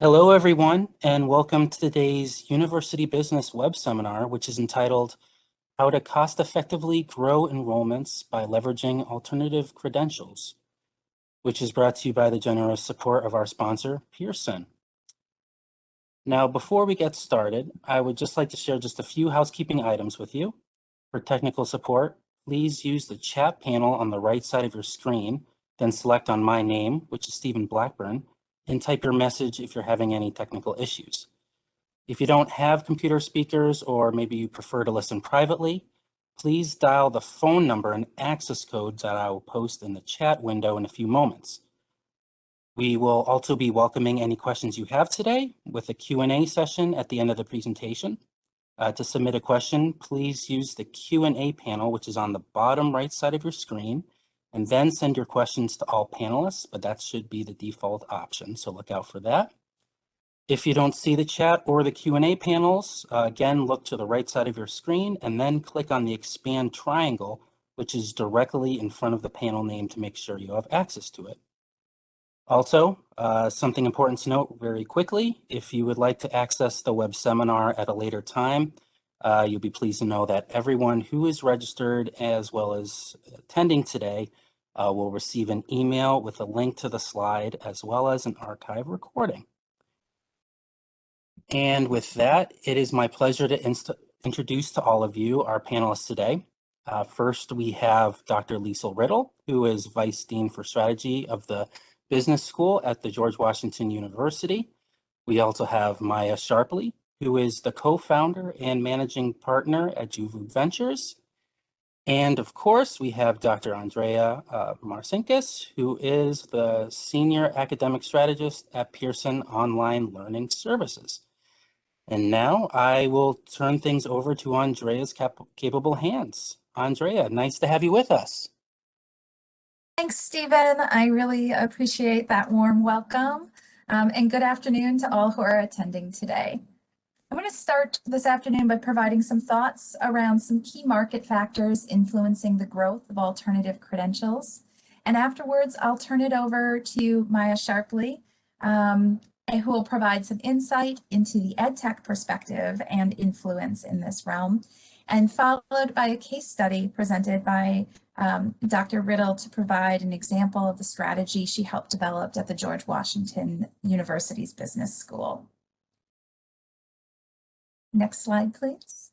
Hello, everyone, and welcome to today's University Business web seminar, which is entitled How to Cost Effectively Grow Enrollments by Leveraging Alternative Credentials, which is brought to you by the generous support of our sponsor, Pearson. Now, before we get started, I would just like to share just a few housekeeping items with you. For technical support, please use the chat panel on the right side of your screen, then select on my name, which is Stephen Blackburn, and type your message if you're having any technical issues. If you don't have computer speakers or maybe you prefer to listen privately, please dial the phone number and access codes that I will post in the chat window in a few moments. We will also be welcoming any questions you have today with a Q&A session at the end of the presentation. To submit a question, please use the Q&A panel, which is on the bottom right side of your screen, and then send your questions to all panelists, but that should be the default option, so look out for that. If you don't see the chat or the Q&A panels, again, look to the right side of your screen and then click on the expand triangle, which is directly in front of the panel name to make sure you have access to it. Also, something important to note very quickly, if you would like to access the web seminar at a later time, you'll be pleased to know that everyone who is registered as well as attending today will receive an email with a link to the slide as well as an archive recording. And with that, it is my pleasure to introduce to all of you our panelists today. First, we have Dr. Liesl Riddle, who is Vice Dean for Strategy of the Business School at the George Washington University. We also have Maya Sharpley, who is the co-founder and managing partner at Juvu Ventures. And of course, we have Dr. Andrea Marcinkus, who is the Senior Academic Strategist at Pearson Online Learning Services. And now I will turn things over to Andrea's capable hands. Andrea, nice to have you with us. Thanks, Stephen. I really appreciate that warm welcome. And good afternoon to all who are attending today. I'm going to start this afternoon by providing some thoughts around some key market factors influencing the growth of alternative credentials. And afterwards, I'll turn it over to Maya Sharpley, who will provide some insight into the EdTech perspective and influence in this realm, and followed by a case study presented by Dr. Riddle to provide an example of the strategy she helped develop at the George Washington University's Business School. Next slide, please.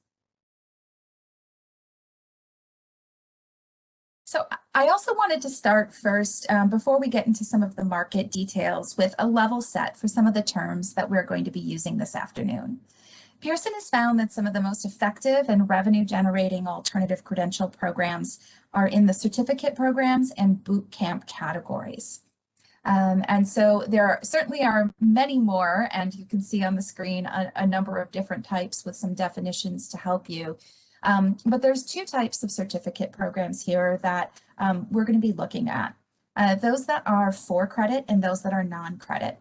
So I also wanted to start first, before we get into some of the market details, with a level set for some of the terms that we're going to be using this afternoon. Pearson has found that some of the most effective and revenue-generating alternative credential programs are in the certificate programs and boot camp categories. And so there certainly are many more, and you can see on the screen a number of different types with some definitions to help you. But there's two types of certificate programs here that we're going to be looking at. Those that are for credit and those that are non-credit.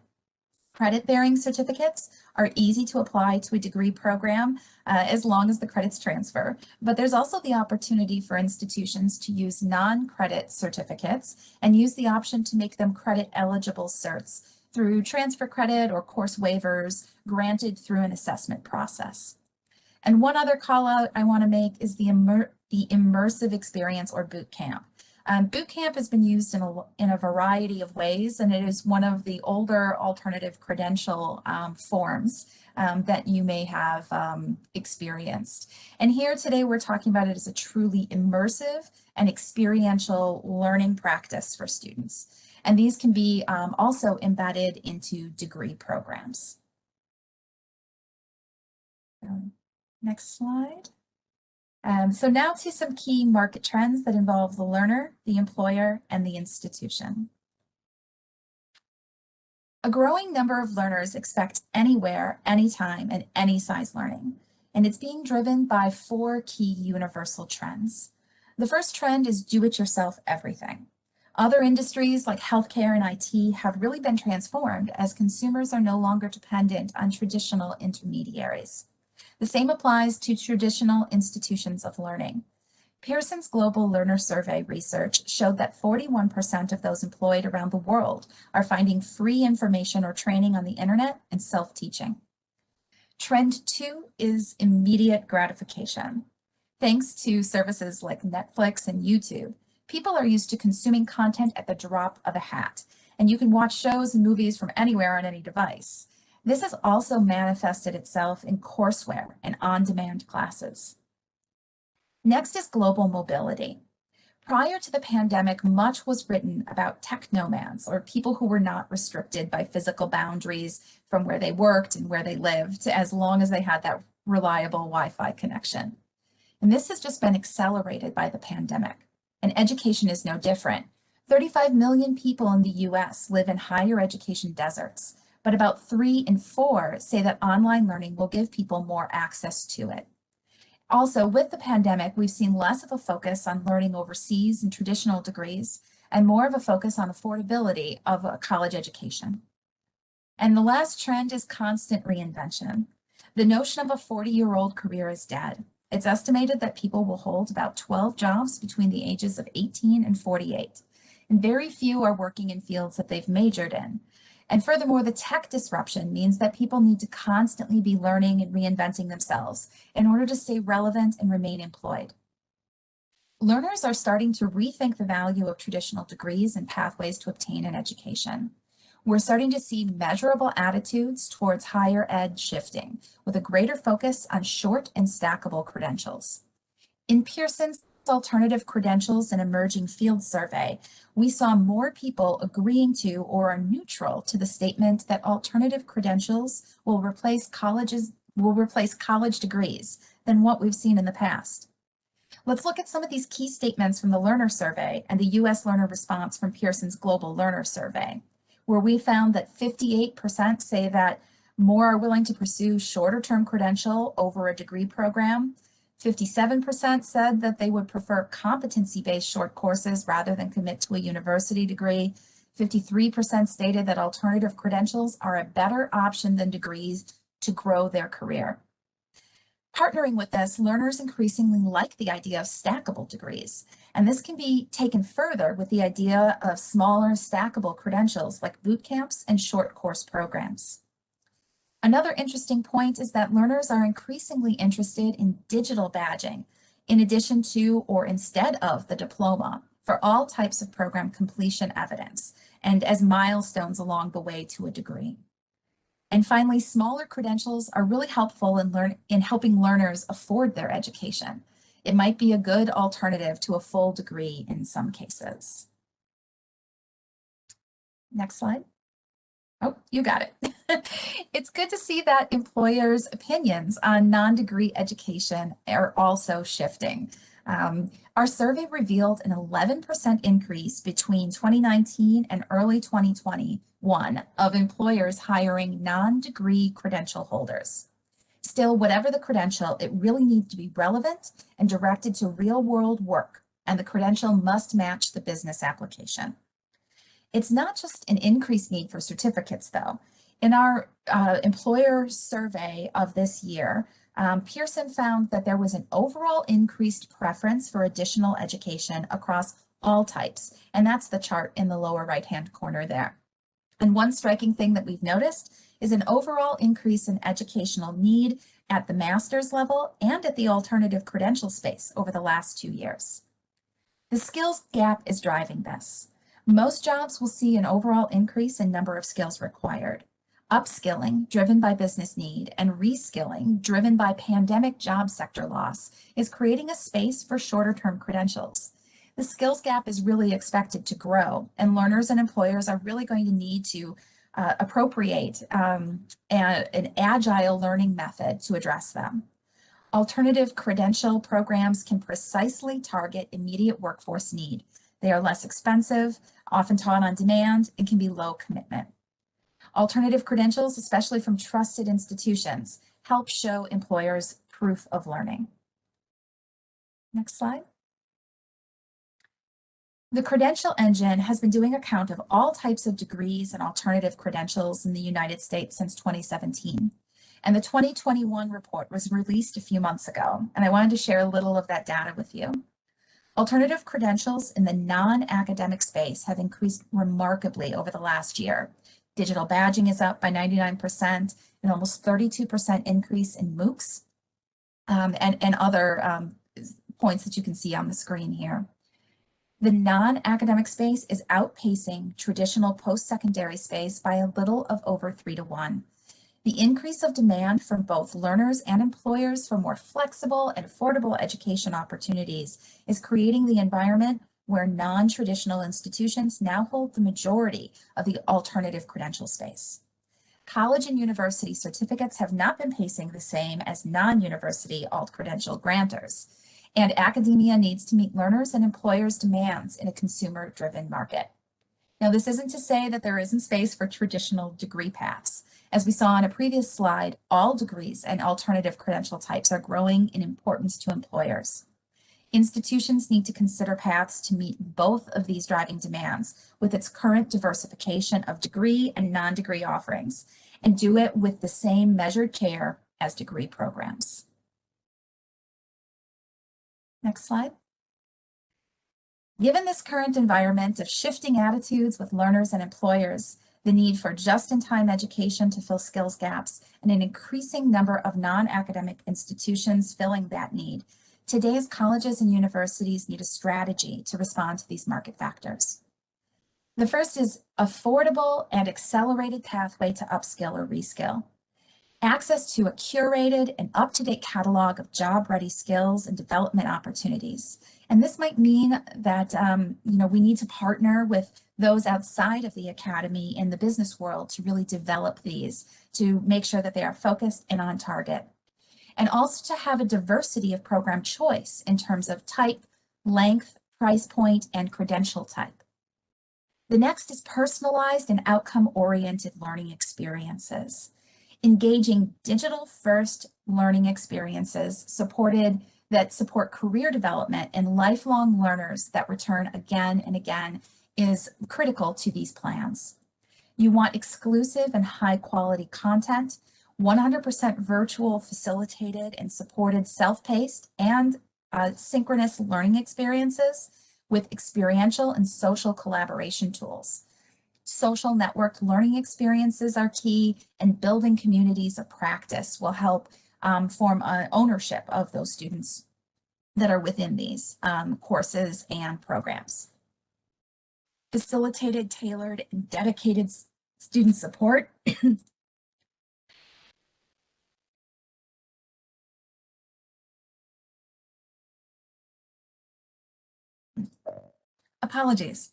Credit-bearing certificates are easy to apply to a degree program as long as the credits transfer. But there's also the opportunity for institutions to use non-credit certificates and use the option to make them credit-eligible certs through transfer credit or course waivers granted through an assessment process. And one other call out I want to make is the immersive experience or boot camp. Boot camp has been used in a variety of ways, and it is one of the older alternative credential forms that you may have experienced. And here today we're talking about it as a truly immersive and experiential learning practice for students. And these can be also embedded into degree programs. Next slide. So now to some key market trends that involve the learner, the employer, and the institution. A growing number of learners expect anywhere, anytime, and any size learning, and it's being driven by four key universal trends. The first trend is do-it-yourself everything. Other industries like healthcare and IT have really been transformed as consumers are no longer dependent on traditional intermediaries. The same applies to traditional institutions of learning. Pearson's Global Learner Survey research showed that 41% of those employed around the world are finding free information or training on the internet and self-teaching. Trend 2 is immediate gratification. Thanks to services like Netflix and YouTube, people are used to consuming content at the drop of a hat, and you can watch shows and movies from anywhere on any device. This has also manifested itself in courseware and on-demand classes. Next is global mobility. Prior to the pandemic, much was written about tech nomads, or people who were not restricted by physical boundaries from where they worked and where they lived, as long as they had that reliable Wi-Fi connection. And this has just been accelerated by the pandemic. And education is no different. 35 million people in the US live in higher education deserts, but about 3 in 4 say that online learning will give people more access to it. Also, with the pandemic, we've seen less of a focus on learning overseas and traditional degrees, and more of a focus on affordability of a college education. And the last trend is constant reinvention. The notion of a 40-year-old career is dead. It's estimated that people will hold about 12 jobs between the ages of 18 and 48, and very few are working in fields that they've majored in. And furthermore, the tech disruption means that people need to constantly be learning and reinventing themselves in order to stay relevant and remain employed. Learners are starting to rethink the value of traditional degrees and pathways to obtain an education. We're starting to see measurable attitudes towards higher ed shifting, with a greater focus on short and stackable credentials. In Pearson's Alternative Credentials and Emerging Fields Survey, we saw more people agreeing to or are neutral to the statement that alternative credentials will replace college degrees than what we've seen in the past. Let's look at some of these key statements from the Learner Survey and the US Learner response from Pearson's Global Learner Survey, where we found that 58% say that more are willing to pursue shorter-term credential over a degree program. 57% said that they would prefer competency-based short courses rather than commit to a university degree. 53% stated that alternative credentials are a better option than degrees to grow their career. Partnering with this, learners increasingly like the idea of stackable degrees, and this can be taken further with the idea of smaller stackable credentials like boot camps and short course programs. Another interesting point is that learners are increasingly interested in digital badging, in addition to or instead of the diploma, for all types of program completion evidence, and as milestones along the way to a degree. And finally, smaller credentials are really helpful in helping learners afford their education. It might be a good alternative to a full degree in some cases. Next slide. Oh, you got it. It's good to see that employers' opinions on non-degree education are also shifting. Our survey revealed an 11% increase between 2019 and early 2021 of employers hiring non-degree credential holders. Still, whatever the credential, it really needs to be relevant and directed to real-world work, and the credential must match the business application. It's not just an increased need for certificates, though. In our employer survey of this year, Pearson found that there was an overall increased preference for additional education across all types, and that's the chart in the lower right-hand corner there. And one striking thing that we've noticed is an overall increase in educational need at the master's level and at the alternative credential space over the last 2 years. The skills gap is driving this. Most jobs will see an overall increase in number of skills required. Upskilling, driven by business need, and reskilling, driven by pandemic job sector loss, is creating a space for shorter-term credentials. The skills gap is really expected to grow, and learners and employers are really going to need to appropriate an agile learning method to address them. Alternative credential programs can precisely target immediate workforce need. They are less expensive, often taught on demand, and can be low commitment. Alternative credentials, especially from trusted institutions, help show employers proof of learning. Next slide. The credential engine has been doing a count of all types of degrees and alternative credentials in the United States since 2017. And the 2021 report was released a few months ago, and I wanted to share a little of that data with you. Alternative credentials in the non-academic space have increased remarkably over the last year. Digital badging is up by 99%, and almost 32% increase in MOOCs, and other points that you can see on the screen here. The non-academic space is outpacing traditional post-secondary space by a little of over 3-to-1. The increase of demand from both learners and employers for more flexible and affordable education opportunities is creating the environment where non-traditional institutions now hold the majority of the alternative credential space. College and university certificates have not been pacing the same as non-university alt-credential grantors, and academia needs to meet learners' and employers' demands in a consumer-driven market. Now, this isn't to say that there isn't space for traditional degree paths. As we saw on a previous slide, all degrees and alternative credential types are growing in importance to employers. Institutions need to consider paths to meet both of these driving demands with its current diversification of degree and non-degree offerings, and do it with the same measured care as degree programs. Next slide. Given this current environment of shifting attitudes with learners and employers, the need for just-in-time education to fill skills gaps, and an increasing number of non-academic institutions filling that need, today's colleges and universities need a strategy to respond to these market factors. The first is affordable and accelerated pathway to upskill or reskill. Access to a curated and up-to-date catalog of job-ready skills and development opportunities. And this might mean that we need to partner with those outside of the academy in the business world to really develop these, to make sure that they are focused and on target. And also to have a diversity of program choice in terms of type, length, price point, and credential type. The next is personalized and outcome-oriented learning experiences. Engaging digital-first learning experiences that support career development and lifelong learners that return again and again is critical to these plans. You want exclusive and high-quality content, 100% virtual, facilitated and supported self-paced and synchronous learning experiences with experiential and social collaboration tools. Social networked learning experiences are key, and building communities of practice will help form ownership of those students that are within these courses and programs. Facilitated, tailored, and dedicated student support. Apologies.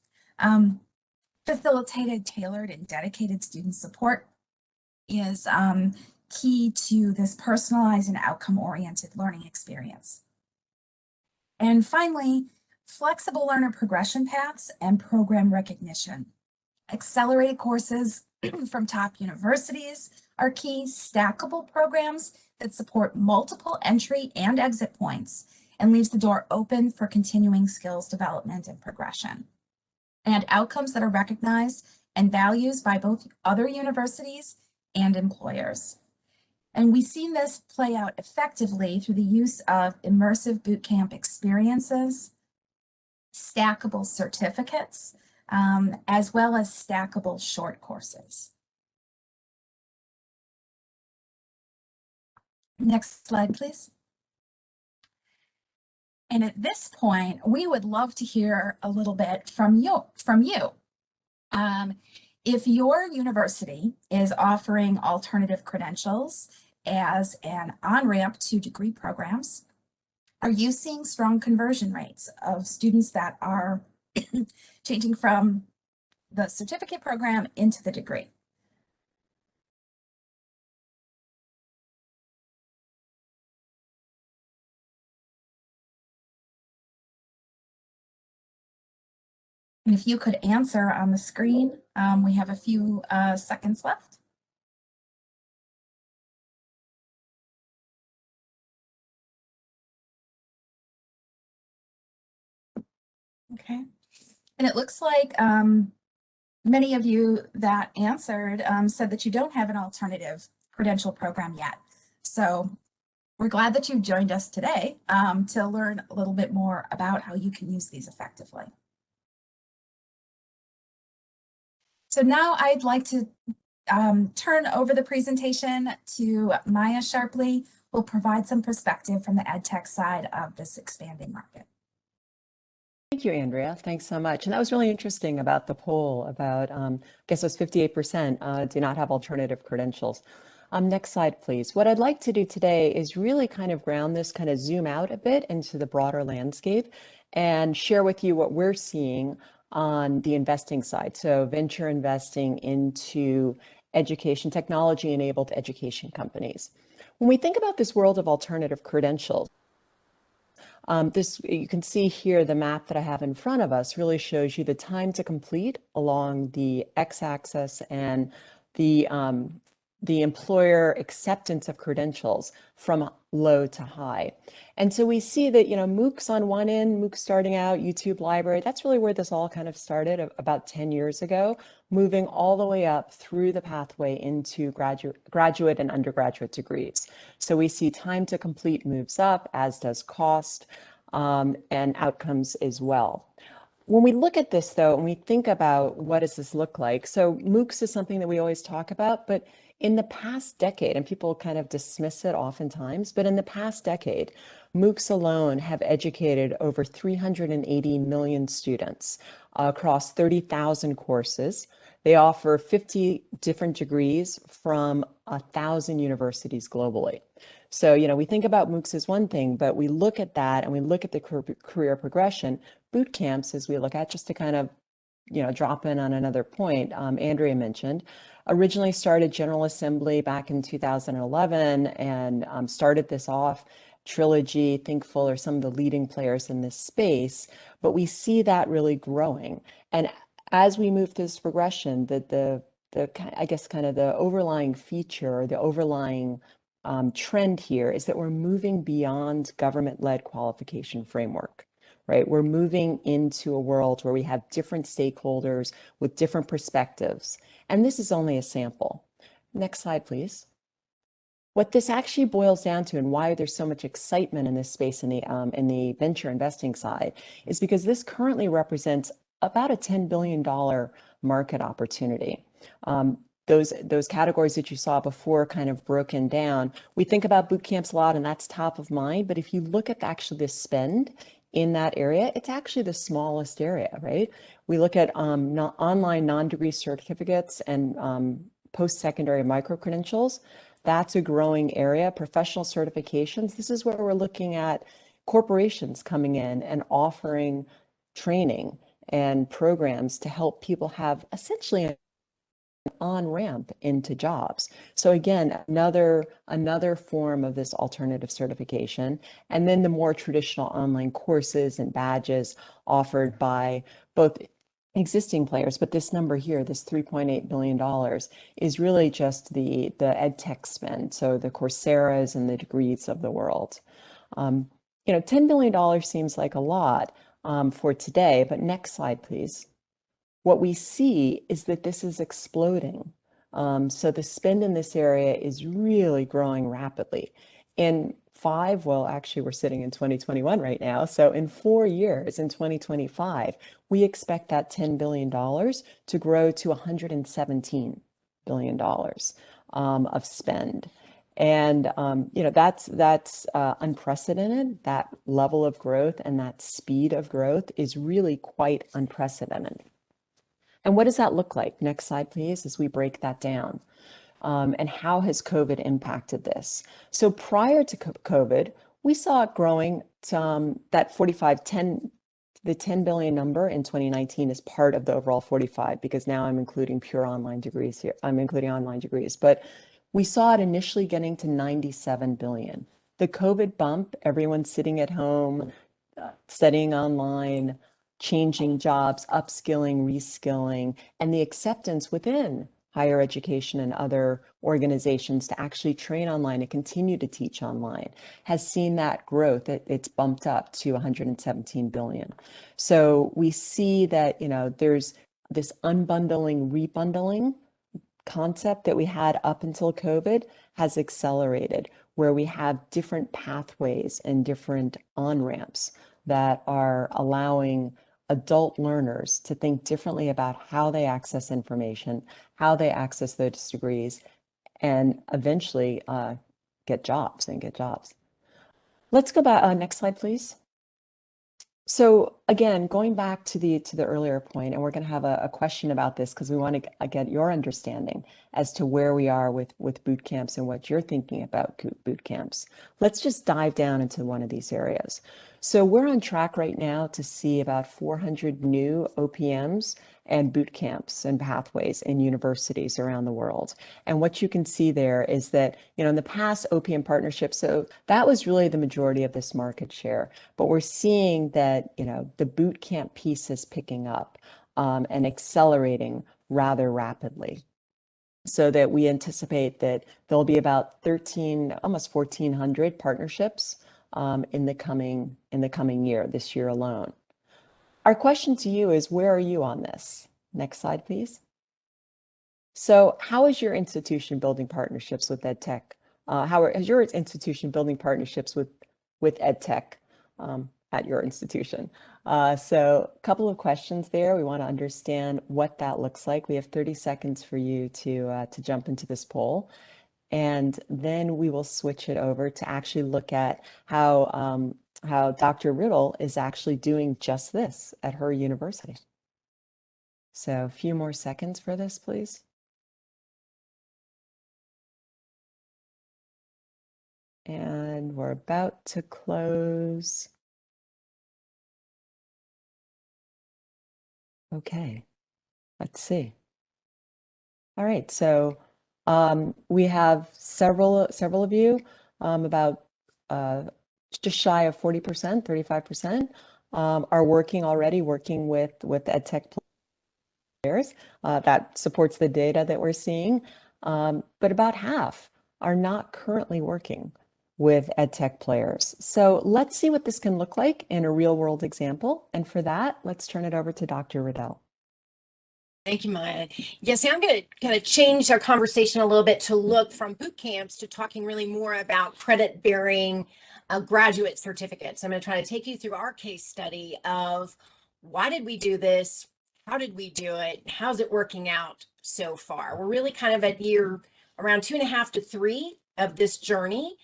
Facilitated, tailored, and dedicated student support is key to this personalized and outcome-oriented learning experience. And finally, flexible learner progression paths and program recognition. Accelerated courses from top universities are key. Stackable programs that support multiple entry and exit points and leaves the door open for continuing skills development and progression. And outcomes that are recognized and values by both other universities and employers. And we've seen this play out effectively through the use of immersive bootcamp experiences, stackable certificates, as well as stackable short courses. Next slide, please. And at this point, we would love to hear a little bit from you. If your university is offering alternative credentials as an on-ramp to degree programs, are you seeing strong conversion rates of students that are changing from the certificate program into the degree? And if you could answer on the screen, we have a few seconds left. Okay. And it looks like many of you that answered said that you don't have an alternative credential program yet. So We're glad that you've joined us today to learn a little bit more about how you can use these effectively. So now I'd like to turn over the presentation to Maya Sharpley, who will provide some perspective from the EdTech side of this expanding market. Thank you, Andrea. Thanks so much. And that was really interesting about the poll about, I guess it was 58% do not have alternative credentials. Next slide, please. What I'd like to do today is really kind of ground this, kind of zoom out a bit into the broader landscape and share with you what we're seeing on the investing side. So venture investing into education, technology-enabled education companies. When we think about this world of alternative credentials, you can see here the map that I have in front of us really shows you the time to complete along the x-axis and the employer acceptance of credentials from low to high. And so we see that, MOOCs on one end, MOOCs starting out, YouTube library, that's really where this all kind of started about 10 years ago, moving all the way up through the pathway into graduate and undergraduate degrees. So we see time to complete moves up, as does cost, and outcomes as well. When we look at this, though, and we think about what does this look like, so MOOCs is something that we always talk about, but in the past decade, and people kind of dismiss it oftentimes, but in the past decade, MOOCs alone have educated over 380 million students across 30,000 courses. They offer 50 different degrees from 1,000 universities globally. So, we think about MOOCs as one thing, but we look at that and we look at the career progression. Boot camps, as we look at, just to kind of, drop in on another point Andrea mentioned, originally started General Assembly back in 2011 and started this off. Trilogy, Thinkful are some of the leading players in this space, but we see that really growing. And as we move through this progression, I guess kind of the overlying feature, the overlying trend here is that we're moving beyond government-led qualification framework, right? We're moving into a world where we have different stakeholders with different perspectives. And this is only a sample. Next slide, please. What this actually boils down to and why there's so much excitement in this space in the venture investing side is because this currently represents about a $10 billion market opportunity. Those categories that you saw before kind of broken down, we think about boot camps a lot and that's top of mind, but if you look at actually the spend in that area, it's actually the smallest area, right? We look at online non-degree certificates and post-secondary micro-credentials. That's a growing area. Professional certifications, this is where we're looking at corporations coming in and offering training and programs to help people have essentially an on-ramp into jobs. So again, another form of this alternative certification. And then the more traditional online courses and badges offered by both existing players, but this number here, this $3.8 billion, is really just the ed tech spend. So the Coursera's and the Degrees of the world. $10 billion seems like a lot for today, but next slide, please. What we see is that this is exploding. So the spend in this area is really growing rapidly. Actually we're sitting in 2021 right now. So in 4 years, in 2025, we expect that $10 billion to grow to $117 billion of spend. And, that's unprecedented. That level of growth and that speed of growth is really quite unprecedented. And what does that look like? Next slide, please, as we break that down. And how has COVID impacted this? So prior to COVID, we saw it growing that 10 billion number in 2019 is part of the overall 45 because now I'm including pure online degrees here. I'm including online degrees, but we saw it initially getting to 97 billion. The COVID bump, everyone sitting at home, studying online, changing jobs, upskilling, reskilling, and the acceptance within higher education and other organizations to actually train online and continue to teach online has seen that growth. It's bumped up to 117 billion. So we see that, there's this unbundling, rebundling concept that we had up until COVID has accelerated. where we have different pathways and different on-ramps that are allowing adult learners to think differently about how they access information, how they access those degrees, and eventually get jobs. Let's go back, next slide, please. So again, going back to the earlier point, and we're going to have a question about this because we want to get your understanding as to where we are with boot camps and what you're thinking about boot camps. Let's just dive down into one of these areas. So we're on track right now to see about 400 new OPMs and boot camps and pathways in universities around the world. And what you can see there is that, in the past OPM partnerships, so that was really the majority of this market share. But we're seeing that, the boot camp piece is picking up and accelerating rather rapidly. So that we anticipate that there'll be about almost 1,400 partnerships in the coming year, this year alone. Our question to you is, where are you on this? Next slide, please. So how is your institution building partnerships with EdTech? How is your institution building partnerships with EdTech at your institution? So a couple of questions there. We want to understand what that looks like. We have 30 seconds for you to jump into this poll. And then we will switch it over to actually look at how Dr. Riddle is actually doing just this at her university. So a few more seconds for this, please. And we're about to close. Okay, let's see. All right, so we have several of you, about just shy of 40%, 35%, are already working with EdTech players. That supports the data that we're seeing, but about half are not currently working with EdTech players. So let's see what this can look like in a real world example. And for that, let's turn it over to Dr. Riddell. Thank you, Maya. Yes, I'm going to kind of change our conversation a little bit to look from boot camps to talking really more about credit-bearing graduate certificates. I'm going to try to take you through our case study of why did we do this? How did we do it? How's it working out so far? We're really kind of at year around 2.5 to 3 of this journey.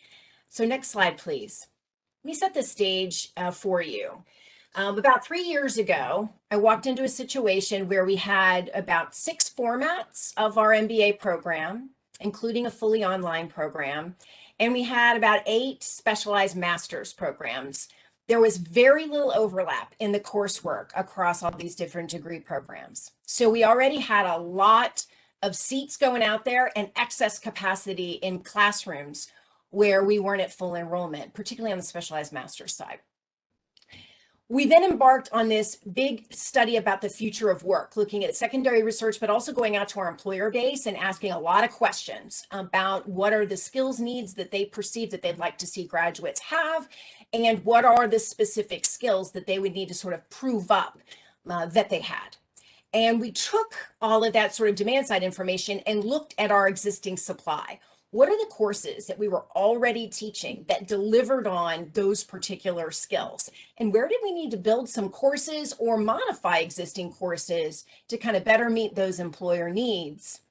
So next slide, please. Let me set the stage for you. About 3 years ago, I walked into a situation where we had about 6 formats of our MBA program, including a fully online program, and we had about 8 specialized master's programs. There was very little overlap in the coursework across all these different degree programs. So we already had a lot of seats going out there and excess capacity in classrooms where we weren't at full enrollment, particularly on the specialized master's side. We then embarked on this big study about the future of work, looking at secondary research, but also going out to our employer base and asking a lot of questions about what are the skills needs that they perceive that they'd like to see graduates have, and what are the specific skills that they would need to sort of prove up that they had. And we took all of that sort of demand side information and looked at our existing supply. What are the courses that we were already teaching that delivered on those particular skills? And where did we need to build some courses or modify existing courses to kind of better meet those employer needs?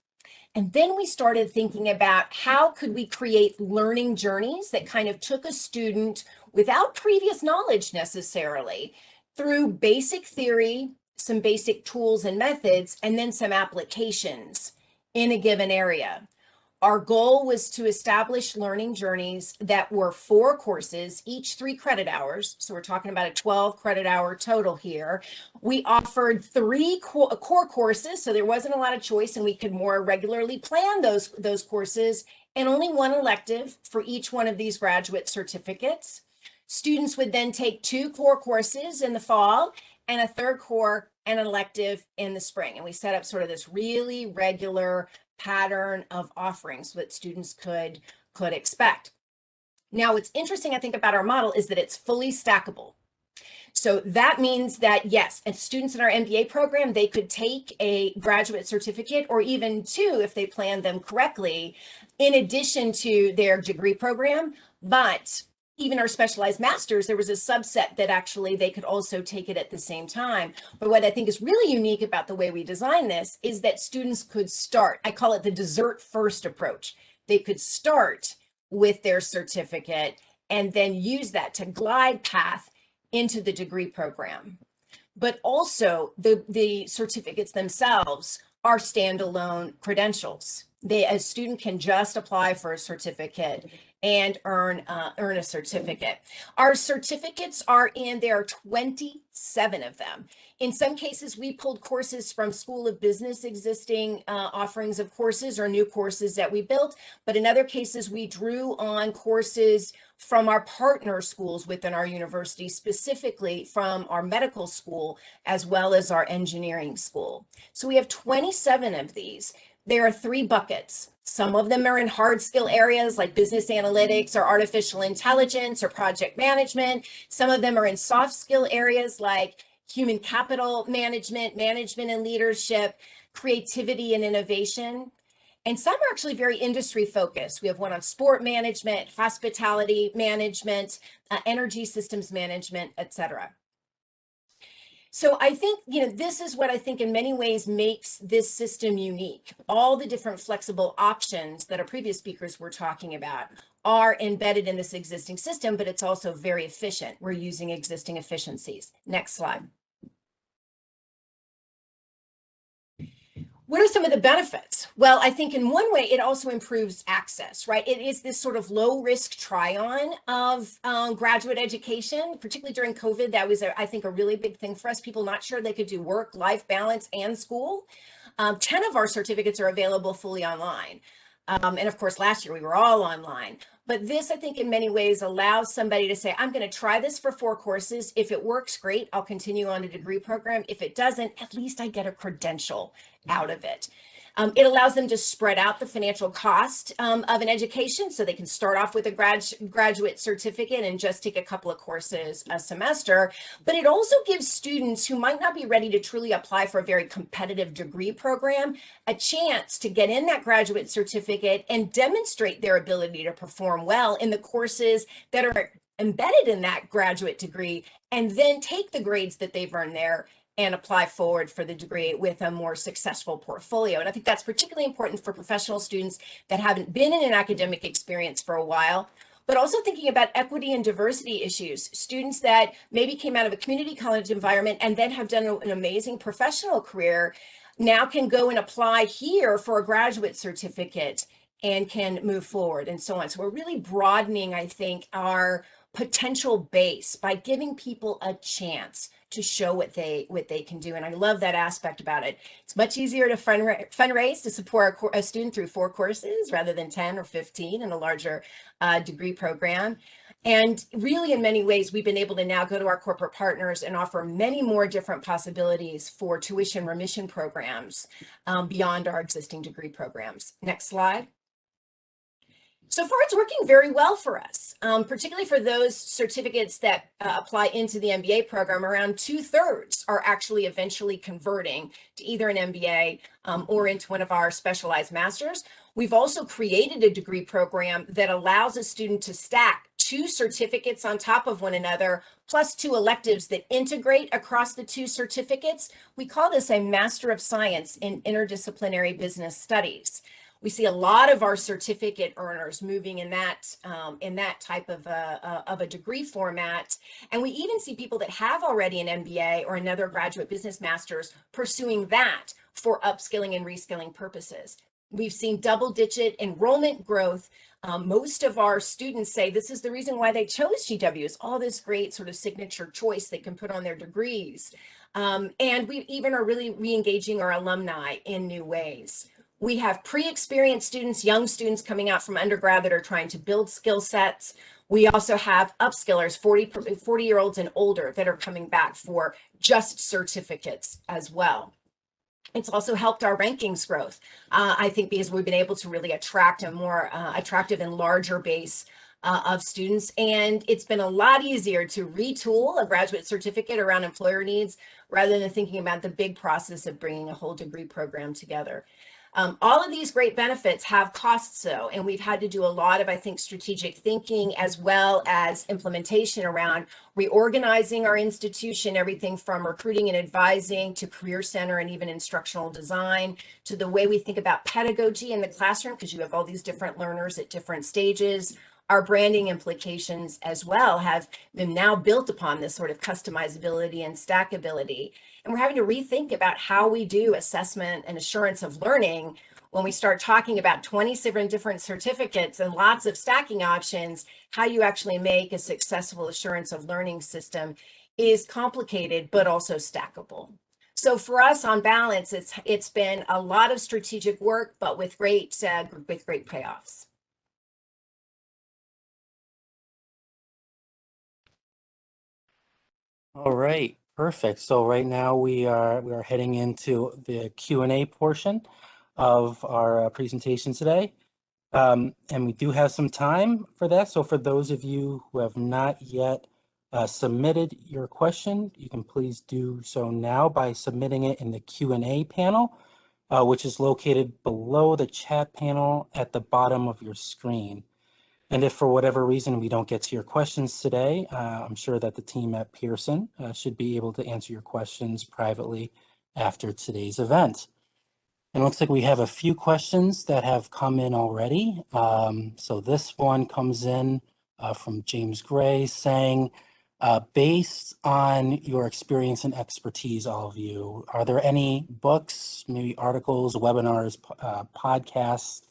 And then we started thinking about how could we create learning journeys that kind of took a student without previous knowledge necessarily through basic theory, some basic tools and methods, and then some applications in a given area. Our goal was to establish learning journeys that were 4 courses, each 3 credit hours. So we're talking about a 12 credit hour total here. We offered 3 core courses, so there wasn't a lot of choice, and we could more regularly plan those courses, and only 1 elective for each one of these graduate certificates. Students would then take 2 core courses in the fall and a 3rd core and an elective in the spring. And we set up sort of this really regular pattern of offerings that students could expect. Now, what's interesting, I think, about our model is that it's fully stackable. So that means that, yes, and students in our MBA program, they could take a graduate certificate or even two if they plan them correctly, in addition to their degree program. But even our specialized masters, there was a subset that actually they could also take it at the same time. But what I think is really unique about the way we design this is that students could start, I call it the dessert first approach. They could start with their certificate and then use that to glide path into the degree program. But also the certificates themselves are standalone credentials. A student can just apply for a certificate and earn a certificate. Our certificates there are 27 of them. In some cases, we pulled courses from School of Business existing offerings of courses or new courses that we built. But in other cases, we drew on courses from our partner schools within our university, specifically from our medical school, as well as our engineering school. So we have 27 of these. There are 3 buckets. Some of them are in hard skill areas like business analytics or artificial intelligence or project management. Some of them are in soft skill areas like human capital management, management and leadership, creativity and innovation. And some are actually very industry focused. We have one on sport management, hospitality management, energy systems management, etc. So I think, this is what I think in many ways makes this system unique. All the different flexible options that our previous speakers were talking about are embedded in this existing system, but it's also very efficient. We're using existing efficiencies. Next slide. What are some of the benefits? Well, I think in one way, it also improves access, right? It is this sort of low risk try-on of graduate education, particularly during COVID. That was, I think, a really big thing for us. People not sure they could do work, life balance, and school. 10 of our certificates are available fully online. And of course, last year we were all online. But this, I think, in many ways allows somebody to say, I'm going to try this for 4 courses. If it works, great, I'll continue on a degree program. If it doesn't, at least I get a credential out of it. It allows them to spread out the financial cost of an education, so they can start off with a graduate certificate and just take a couple of courses a semester. But it also gives students who might not be ready to truly apply for a very competitive degree program a chance to get in that graduate certificate and demonstrate their ability to perform well in the courses that are embedded in that graduate degree, and then take the grades that they've earned there and apply forward for the degree with a more successful portfolio. And I think that's particularly important for professional students that haven't been in an academic experience for a while, but also thinking about equity and diversity issues. Students that maybe came out of a community college environment and then have done an amazing professional career now can go and apply here for a graduate certificate and can move forward and so on. So we're really broadening, I think, our potential base by giving people a chance to show what they can do. And I love that aspect about it. It's much easier to fundraise to support a student through 4 courses rather than 10 or 15 in a larger degree program. And really, in many ways, we've been able to now go to our corporate partners and offer many more different possibilities for tuition remission programs beyond our existing degree programs. Next slide. So far, it's working very well for us, particularly for those certificates that apply into the MBA program. Around 2/3 are actually eventually converting to either an MBA or into one of our specialized masters. We've also created a degree program that allows a student to stack 2 certificates on top of one another, plus 2 electives that integrate across the 2 certificates. We call this a Master of Science in Interdisciplinary Business Studies. We see a lot of our certificate earners moving in that type of a degree format. And we even see people that have already an MBA or another graduate business master's pursuing that for upskilling and reskilling purposes. We've seen double-digit enrollment growth. Most of our students say this is the reason why they chose GW, is all this great sort of signature choice they can put on their degrees. And we even are really re-engaging our alumni in new ways. We have pre-experienced students, young students coming out from undergrad that are trying to build skill sets. We also have upskillers, 40-year-olds and older, that are coming back for just certificates as well. It's also helped our rankings growth, I think, because we've been able to really attract a more attractive and larger base of students. And it's been a lot easier to retool a graduate certificate around employer needs rather than thinking about the big process of bringing a whole degree program together. All of these great benefits have costs though, and we've had to do a lot of, I think, strategic thinking as well as implementation around reorganizing our institution, everything from recruiting and advising to career center and even instructional design to the way we think about pedagogy in the classroom, because you have all these different learners at different stages. Our branding implications as well have been now built upon this sort of customizability and stackability. And we're having to rethink about how we do assessment and assurance of learning when we start talking about 27 different certificates and lots of stacking options. How you actually make a successful assurance of learning system is complicated, but also stackable. So for us, on balance, it's been a lot of strategic work, but with great payoffs. All right, perfect. So right now we are heading into the Q&A portion of our presentation today. And we do have some time for that. So for those of you who have not yet submitted your question, you can please do so now by submitting it in the Q&A panel, which is located below the chat panel at the bottom of your screen. And if for whatever reason we don't get to your questions today, I'm sure that the team at Pearson should be able to answer your questions privately after today's event. And it looks like we have a few questions that have come in already. So this one comes in from James Gray saying, based on your experience and expertise, all of you, are there any books, maybe articles, webinars, podcasts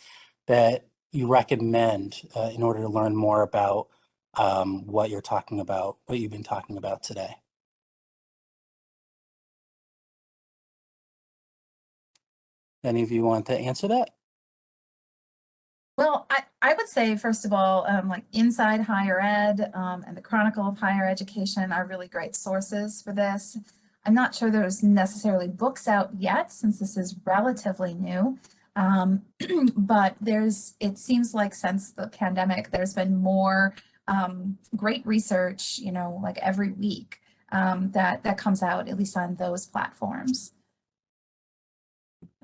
that you recommend in order to learn more about what you're talking about, what you've been talking about today? Any of you want to answer that? Well, I would say, first of all, like Inside Higher Ed and the Chronicle of Higher Education are really great sources for this. I'm not sure there's necessarily books out yet since this is relatively new, but it seems like since the pandemic, there's been more great research, like every week that comes out, at least on those platforms.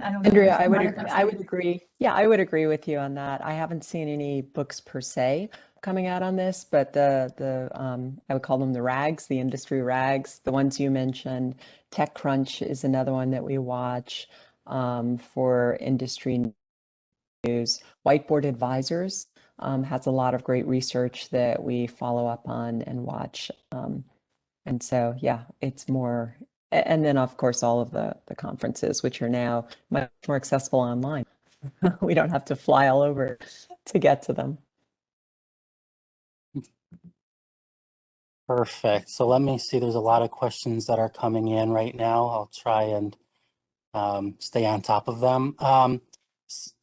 I don't know. Andrea, I would agree. Yeah, I would agree with you on that. I haven't seen any books per se coming out on this, but I would call them the rags, the industry rags, the ones you mentioned. TechCrunch is another one that we watch for industry news. Whiteboard Advisors has a lot of great research that we follow up on and watch. And so, yeah, it's more. And then, of course, all of the conferences, which are now much more accessible online. We don't have to fly all over to get to them. Perfect. So let me see, there's a lot of questions that are coming in right now. I'll try and stay on top of them.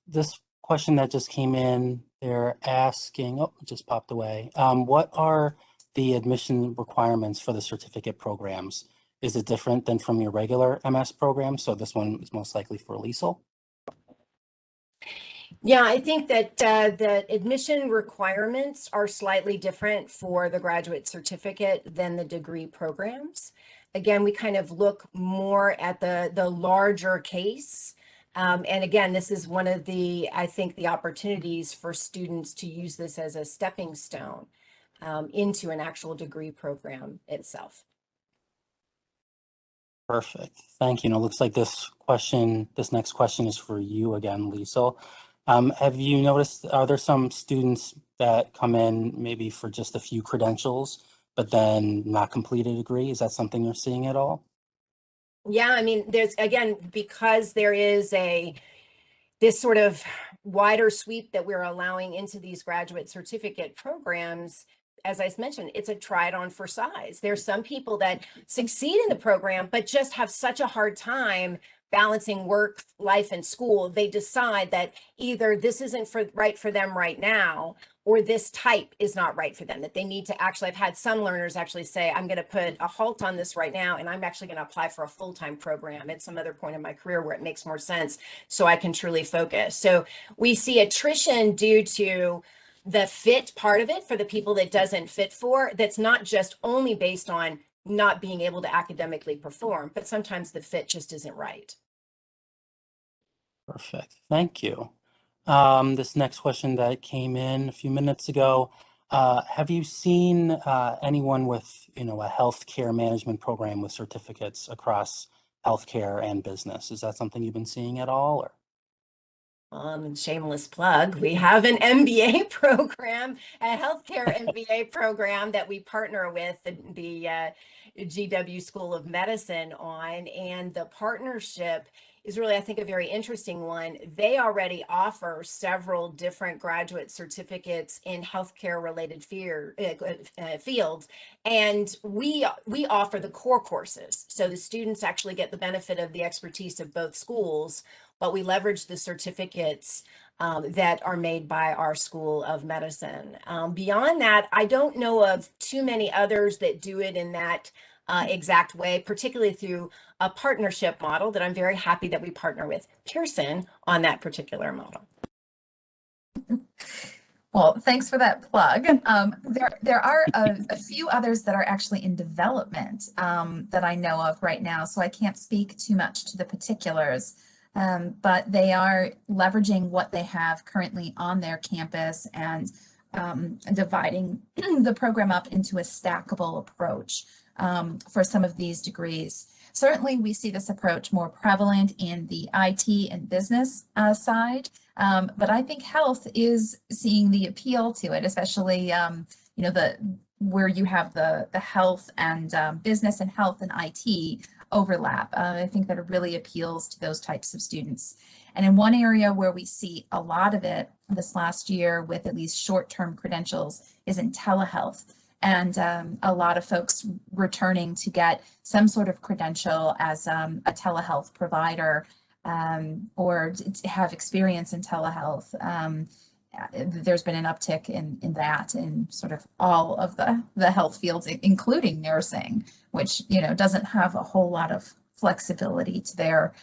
This question that just came in, they're asking, oh, it just popped away. What are the admission requirements for the certificate programs? Is it different than from your regular MS program? So this one is most likely for Liesl. Yeah, I think that the admission requirements are slightly different for the graduate certificate than the degree programs. Again, we kind of look more at the larger case. And again, this is one of I think, the opportunities for students to use this as a stepping stone into an actual degree program itself. Perfect. Thank you. And it looks like this next question is for you again, Liesl. Have you noticed, are there some students that come in maybe for just a few credentials, but then not complete a degree? Is that something you're seeing at all? Yeah, I mean, there's, again, because there is this sort of wider sweep that we're allowing into these graduate certificate programs. As I mentioned, it's a try it on for size. There's some people that succeed in the program, but just have such a hard time balancing work, life, and school. They decide that either this isn't right for them right now, or this type is not right for them, that they need to actually, I've had some learners actually say, I'm going to put a halt on this right now, and I'm actually going to apply for a full-time program at some other point in my career where it makes more sense so I can truly focus. So we see attrition due to the fit part of it for the people that doesn't fit for, that's not just only based on not being able to academically perform, but sometimes the fit just isn't right. Perfect. Thank you. This next question that came in a few minutes ago, have you seen anyone with, a healthcare management program with certificates across healthcare and business? Is that something you've been seeing at all? Or? Shameless plug, we have an MBA program, a healthcare MBA program that we partner with the GW School of Medicine on, and the partnership is really, I think, a very interesting one. They already offer several different graduate certificates in healthcare related fields, and we offer the core courses. So the students actually get the benefit of the expertise of both schools, but we leverage the certificates that are made by our School of Medicine. Beyond that, I don't know of too many others that do it in that exact way, particularly through a partnership model that I'm very happy that we partner with Pearson on that particular model. Well, thanks for that plug. There are a few others that are actually in development that I know of right now, so I can't speak too much to the particulars. But they are leveraging what they have currently on their campus and dividing the program up into a stackable approach for some of these degrees. Certainly, we see this approach more prevalent in the IT and business side, but I think health is seeing the appeal to it, especially where you have the health and business and health and IT overlap. I think that it really appeals to those types of students. And in one area where we see a lot of it this last year with at least short-term credentials is in telehealth. And a lot of folks returning to get some sort of credential as a telehealth provider or to have experience in telehealth. There's been an uptick in that in sort of all of the health fields, including nursing, which, doesn't have a whole lot of flexibility to their,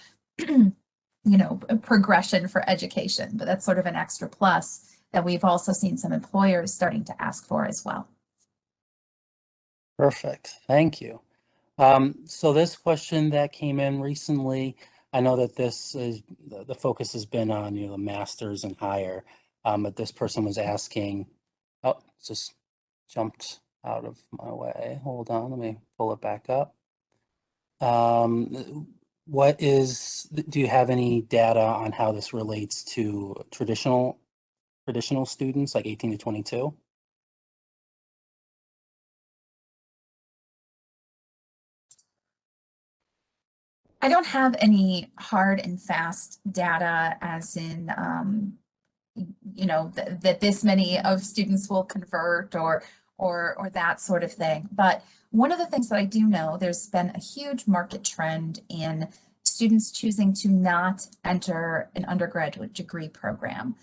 progression for education. But that's sort of an extra plus that we've also seen some employers starting to ask for as well. Perfect. Thank you. So this question that came in recently, I know that this is the focus has been on, the masters and higher. But this person was asking, oh, it just jumped out of my way. Hold on, let me pull it back up. Do you have any data on how this relates to traditional students like 18 to 22? I don't have any hard and fast data as in that this many of students will convert or that sort of thing. But one of the things that I do know, there's been a huge market trend in students choosing to not enter an undergraduate degree program,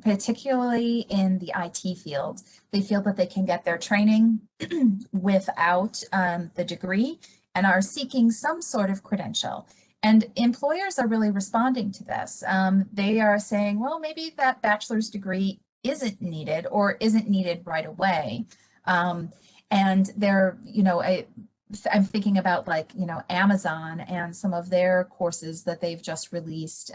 particularly in the IT field. They feel that they can get their training without the degree and are seeking some sort of credential. And employers are really responding to this. They are saying, well, maybe that bachelor's degree isn't needed or isn't needed right away. And they're, I'm thinking about Amazon and some of their courses that they've just released.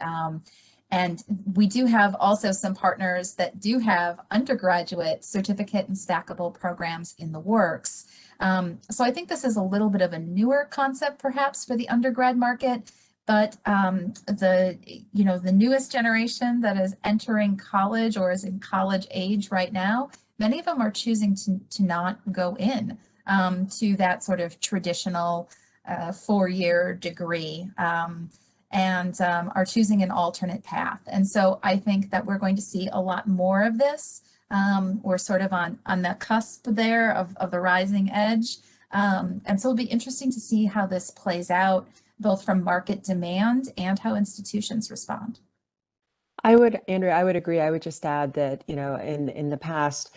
And we do have also some partners that do have undergraduate certificate and stackable programs in the works. So I think this is a little bit of a newer concept perhaps for the undergrad market, but the newest generation that is entering college or is in college age right now, many of them are choosing to not go in to that sort of traditional 4-year degree and are choosing an alternate path. And so I think that we're going to see a lot more of this. We're sort of on the cusp there of the rising edge. And so it'll be interesting to see how this plays out, both from market demand and how institutions respond. Andrea, I would agree. I would just add that, in the past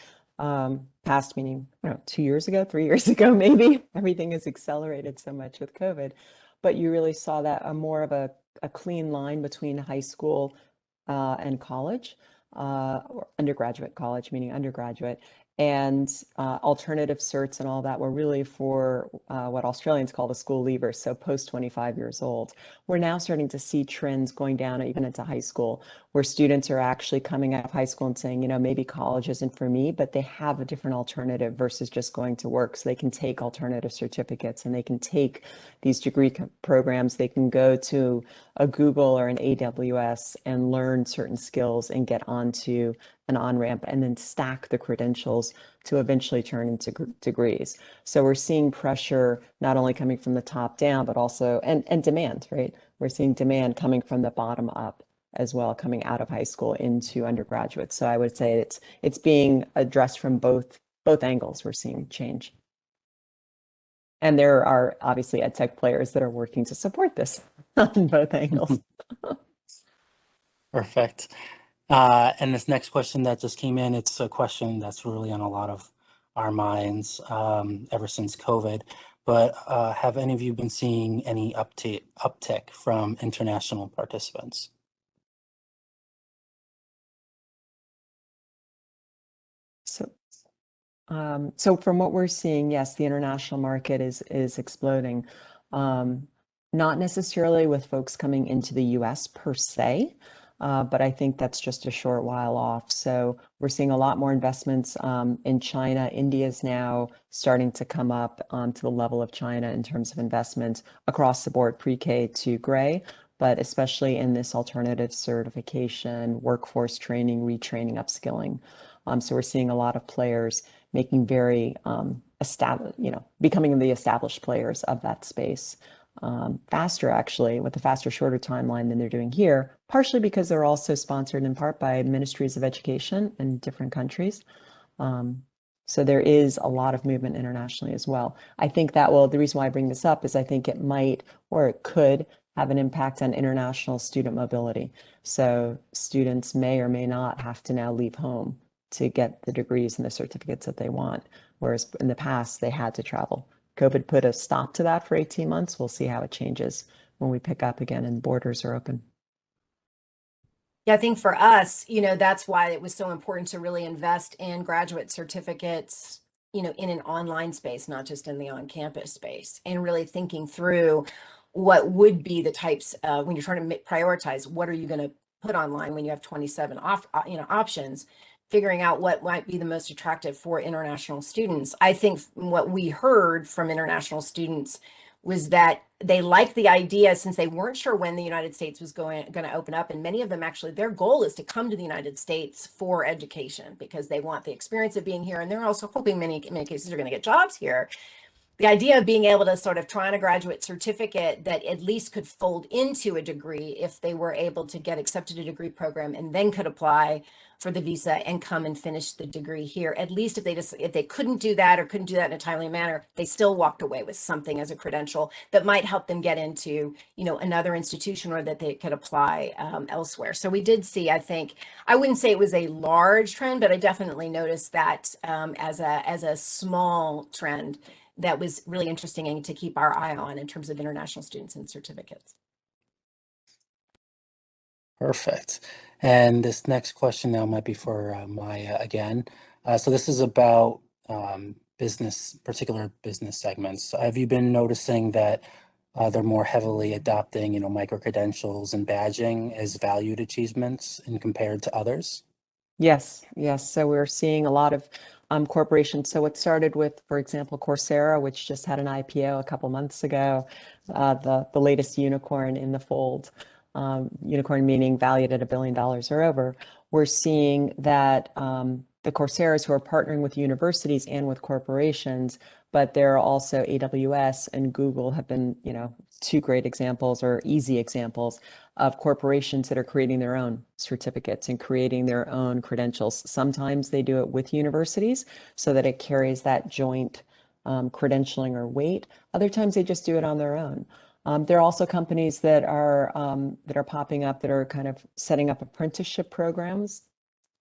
meaning, 2 years ago, 3 years ago, maybe, everything has accelerated so much with COVID, but you really saw that more of a clean line between high school and college. or undergraduate college, meaning undergraduate, and alternative certs and all that were really for what Australians call the school leavers, so post 25 years old. We're now starting to see trends going down even into high school, where students are actually coming out of high school and saying, you know, maybe college isn't for me, but they have a different alternative versus just going to work. So they can take alternative certificates and they can take these degree programs. They can go to a Google or an AWS and learn certain skills and get onto an on-ramp and then stack the credentials to eventually turn into degrees. So we're seeing pressure not only coming from the top down, but also, and demand, right? We're seeing demand coming from the bottom up as well, coming out of high school into undergraduate. So I would say it's being addressed from both angles. We're seeing change. And there are obviously ed tech players that are working to support this on both angles. Perfect. And this next question that just came in, it's a question that's really on a lot of our minds ever since COVID. But have any of you been seeing any uptick from international participants? So from what we're seeing, yes, the international market is exploding. Not necessarily with folks coming into the US per se, but I think that's just a short while off. So we're seeing a lot more investments in China. India's now starting to come up to the level of China in terms of investment across the board, pre-K to gray, but especially in this alternative certification, workforce training, retraining, upskilling. So we're seeing a lot of players making very established, becoming the established players of that space. Faster, actually, with a faster, shorter timeline than they're doing here, partially because they're also sponsored in part by ministries of education in different countries. So there is a lot of movement internationally as well. I think that the reason why I bring this up is I think it might, or it could, have an impact on international student mobility. So students may or may not have to now leave home to get the degrees and the certificates that they want, whereas in the past they had to travel. COVID put a stop to that for 18 months. We'll see how it changes when we pick up again and borders are open. Yeah, I think for us, that's why it was so important to really invest in graduate certificates, in an online space, not just in the on-campus space, and really thinking through what would be the types when you're trying to prioritize, what are you going to put online when you have 27 options, figuring out what might be the most attractive for international students. I think what we heard from international students was that they liked the idea, since they weren't sure when the United States was going to open up. And many of them, actually, their goal is to come to the United States for education because they want the experience of being here. And they're also hoping in many cases they're going to get jobs here. The idea of being able to sort of try on a graduate certificate that at least could fold into a degree if they were able to get accepted to a degree program and then could apply for the visa and come and finish the degree here. At least if they couldn't do that or couldn't do that in a timely manner, they still walked away with something as a credential that might help them get into, another institution, or that they could apply elsewhere. So we did see, I think, I wouldn't say it was a large trend, but I definitely noticed that as a small trend that was really interesting and to keep our eye on in terms of international students and certificates. Perfect. And this next question now might be for Maya again. So this is about particular business segments. Have you been noticing that they're more heavily adopting, micro-credentials and badging as valued achievements and compared to others? Yes. So we're seeing a lot of corporations. So it started with, for example, Coursera, which just had an IPO a couple months ago, the latest unicorn in the fold. Unicorn meaning valued at $1 billion or over. We're seeing that the Coursera's who are partnering with universities and with corporations, but there are also AWS and Google have been, two great examples or easy examples of corporations that are creating their own certificates and creating their own credentials. Sometimes they do it with universities so that it carries that joint credentialing or weight. Other times they just do it on their own. There are also companies that are popping up that are kind of setting up apprenticeship programs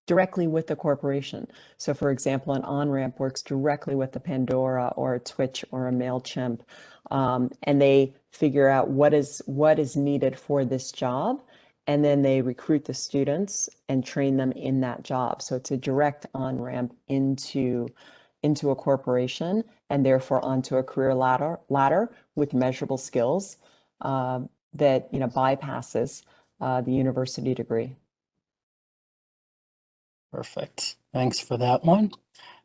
directly with the corporation. So for example, an on-ramp works directly with the Pandora or a Twitch or a MailChimp, and they figure out what is needed for this job and then they recruit the students and train them in that job. So it's a direct on-ramp into a corporation and therefore onto a career ladder with measurable skills that bypasses the university degree. Perfect. Thanks for that one.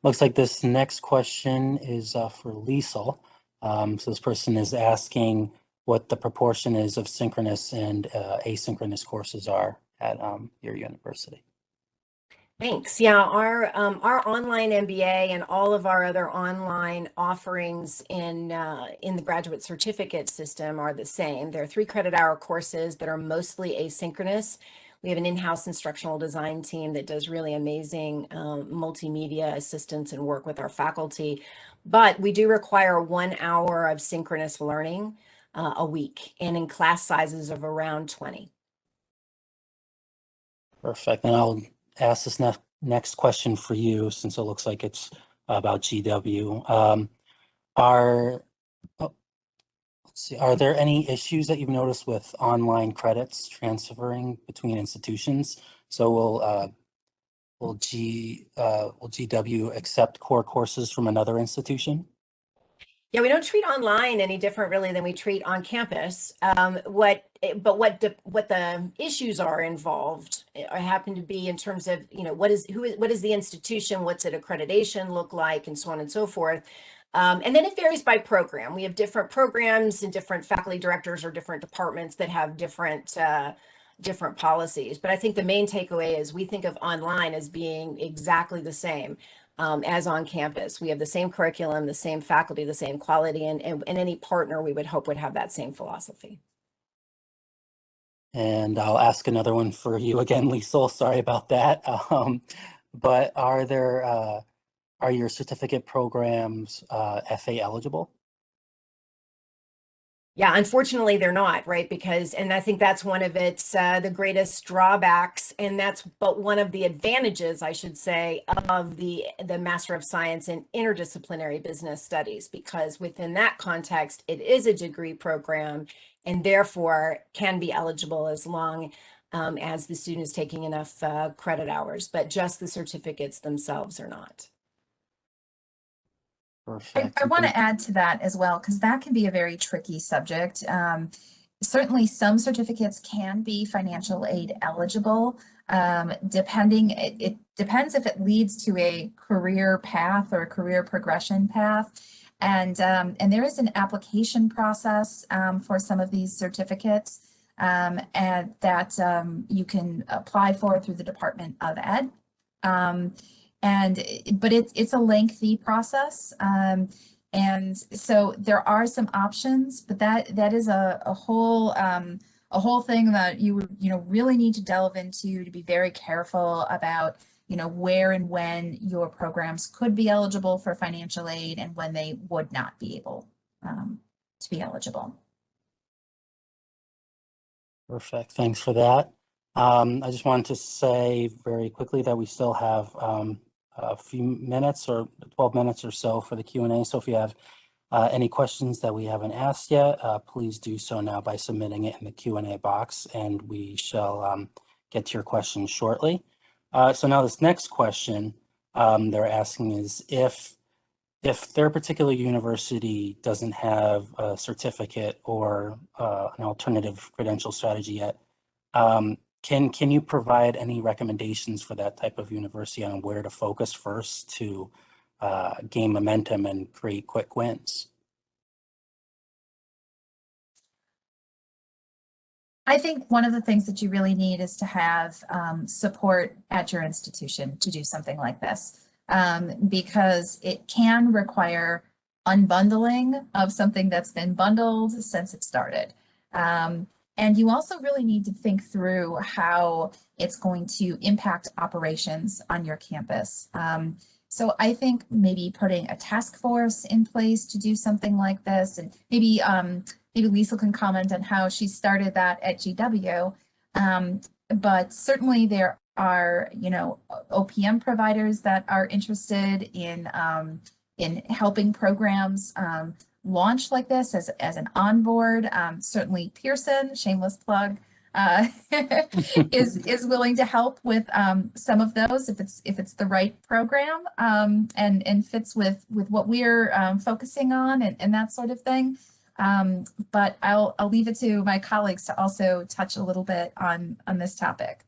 Looks like this next question is for Liesel. So this person is asking what the proportion is of synchronous and asynchronous courses are at your university. Thanks. Yeah, our online MBA and all of our other online offerings in the graduate certificate system are the same. They're 3 credit hour courses that are mostly asynchronous. We have an in-house instructional design team that does really amazing multimedia assistance and work with our faculty. But we do require 1 hour of synchronous learning a week, and in class sizes of around 20. Perfect. And I'll ask this next question for you, since it looks like it's about GW. Are there any issues that you've noticed with online credits transferring between institutions? So will GW accept core courses from another institution? Yeah, we don't treat online any different really than we treat on campus. What the issues are involved happen to be in terms of, what is the institution, what's its accreditation look like, and so on and so forth. And then it varies by program. We have different programs and different faculty directors or different departments that have different policies. But I think the main takeaway is we think of online as being exactly the same as on campus. We have the same curriculum, the same faculty, the same quality, and any partner we would hope would have that same philosophy. And I'll ask another one for you again, Liesel. Sorry about that. But are your certificate programs FA eligible? Yeah, unfortunately they're not, right? And I think that's one of its the greatest drawbacks, and but one of the advantages, I should say, of the Master of Science in Interdisciplinary Business Studies, because within that context, it is a degree program and therefore can be eligible as long as the student is taking enough credit hours, but just the certificates themselves are not. Perfect. I want to add to that as well, because that can be a very tricky subject. Certainly, some certificates can be financial aid eligible, it depends if it leads to a career path or a career progression path. And there is an application process for some of these certificates and that you can apply for through the Department of Ed. But it's a lengthy process. And so there are some options, but that is a whole thing that you would really need to delve into to be very careful about where and when your programs could be eligible for financial aid and when they would not be able to be eligible. Perfect. Thanks for that. I just wanted to say very quickly that we still have a few minutes or 12 minutes or so for the Q&A. So if you have any questions that we haven't asked yet, please do so now by submitting it in the Q&A box, and we shall get to your questions shortly. So now this next question they're asking is if their particular university doesn't have a certificate or an alternative credential strategy yet, can you provide any recommendations for that type of university on where to focus first to gain momentum and create quick wins? I think one of the things that you really need is to have support at your institution to do something like this, because it can require unbundling of something that's been bundled since it started. And you also really need to think through how it's going to impact operations on your campus. So I think maybe putting a task force in place to do something like this, and maybe Liesel can comment on how she started that at GW. But certainly there are, OPM providers that are interested in helping programs launch like this as an onboard. Certainly Pearson, shameless plug, is willing to help with some of those if it's the right program and fits with what we're focusing on and that sort of thing. But I'll leave it to my colleagues to also touch a little bit on this topic.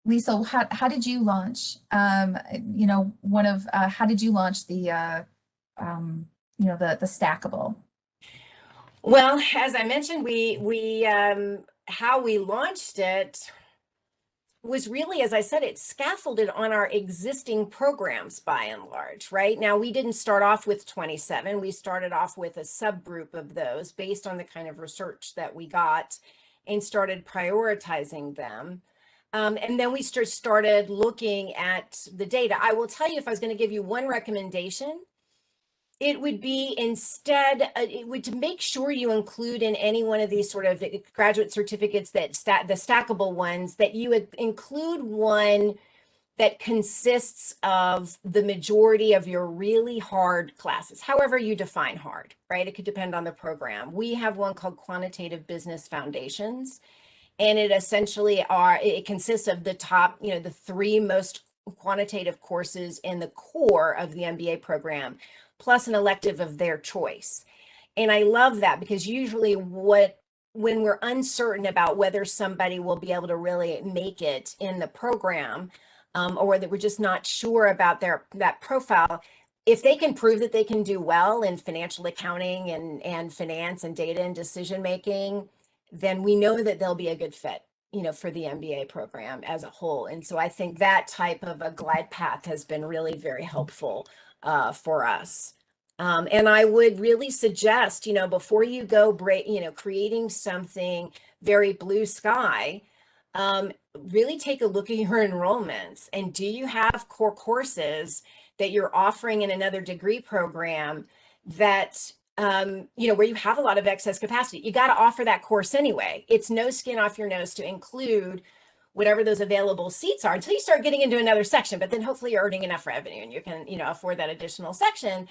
Lisa, how did you launch? You know, how did you launch the you know, the stackable? Well, as I mentioned, how we launched it was really, as I said, it's scaffolded on our existing programs by and large, right? Now, we didn't start off with 27. We started off with a subgroup of those based on the kind of research that we got and started prioritizing them. And then we started looking at the data. I will tell you, if I was going to give you one recommendation, it would be instead, it would to make sure you include in any one of these sort of graduate certificates that the stackable ones, that you would include one that consists of the majority of your really hard classes, however you define hard, right? It could depend on the program. We have one called Quantitative Business Foundations, and it consists of the top, you know, the 3 most quantitative courses in the core of the MBA program, plus an elective of their choice. And I love that, because usually when we're uncertain about whether somebody will be able to really make it in the program, or that we're just not sure about that profile, if they can prove that they can do well in financial accounting and finance and data and decision making, then we know that they'll be a good fit, you know, for the MBA program as a whole. And so I think that type of a glide path has been really very helpful for us. And I would really suggest, you know, before you go creating something very blue sky, really take a look at your enrollments. And do you have core courses that you're offering in another degree program that you know, where you have a lot of excess capacity? You got to offer that course anyway. It's no skin off your nose to include whatever those available seats are until you start getting into another section, but then hopefully you're earning enough revenue and you can, you know, afford that additional section.